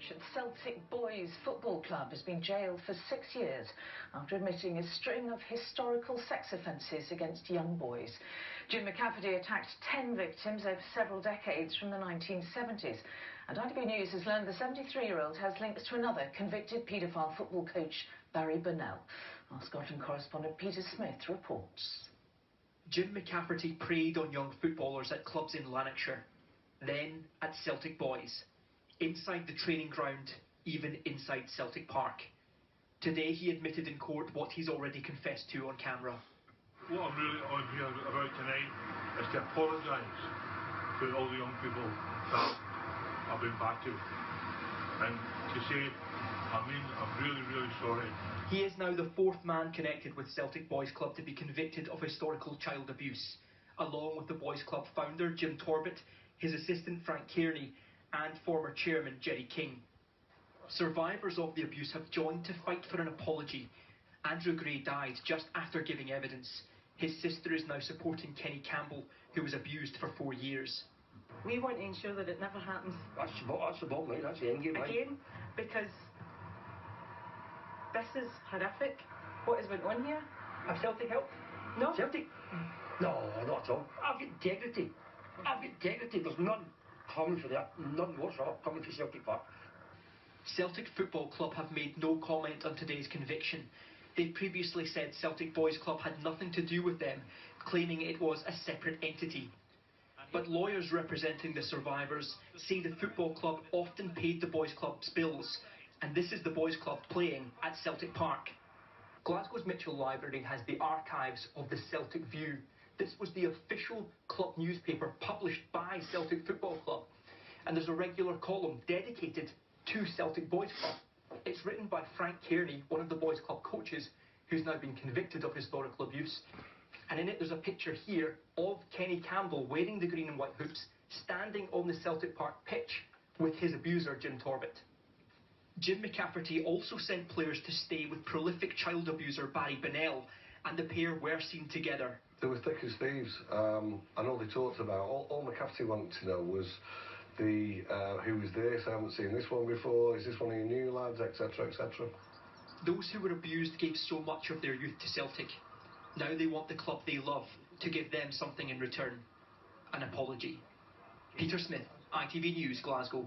coach at Celtic Boys Football Club has been jailed for 6 years after admitting a string of historical sex offences against young boys. Jim McCafferty attacked 10 victims over several decades from the 1970s. And ITV News has learned the 73-year-old has links to another convicted paedophile football coach, Barry Burnell. Our Scotland correspondent Peter Smith reports. Jim McCafferty preyed on young footballers at clubs in Lanarkshire, then at Celtic Boys, inside the training ground, even inside Celtic Park. Today he admitted in court what he's already confessed to on camera. What I'm really on here about tonight is to apologise to all the young people that I've been back to, and to say, I'm really, really sorry. He is now the fourth man connected with Celtic Boys Club to be convicted of historical child abuse, along with the Boys Club founder Jim Torbett, his assistant Frank Kearney, and former chairman Jerry King. Survivors of the abuse have joined to fight for an apology. Andrew Gray died just after giving evidence. His sister is now supporting Kenny Campbell, who was abused for 4 years. We want to ensure that it never happens. That's the bottom line, that's the end game. Again, because this is horrific, what has went on here. Have Celtic helped? No. Celtic? No, not at all. I've got integrity. There's none coming for that, none whatsoever coming for Celtic Park. Celtic Football Club have made no comment on today's conviction. They previously said Celtic Boys Club had nothing to do with them, claiming it was a separate entity. But lawyers representing the survivors say the football club often paid the Boys Club's bills, and this is the Boys Club playing at Celtic Park. Glasgow's Mitchell Library has the archives of the Celtic View. This was the official club newspaper published by Celtic Football Club, and there's a regular column dedicated to Celtic Boys Club. It's written by Frank Kearney, one of the Boys Club coaches, who's now been convicted of historical abuse. And in it there's a picture here of Kenny Campbell wearing the green and white hoops, standing on the Celtic Park pitch with his abuser Jim Torbett. Jim McCafferty also sent players to stay with prolific child abuser Barry Burnell, and the pair were seen together. They were thick as thieves. I know they talked about, all McCafferty wanted to know was who was this, I haven't seen this one before, is this one of your new lads, etc, etc. Those who were abused gave so much of their youth to Celtic. Now they want the club they love to give them something in return. An apology. Peter Smith, ITV News, Glasgow.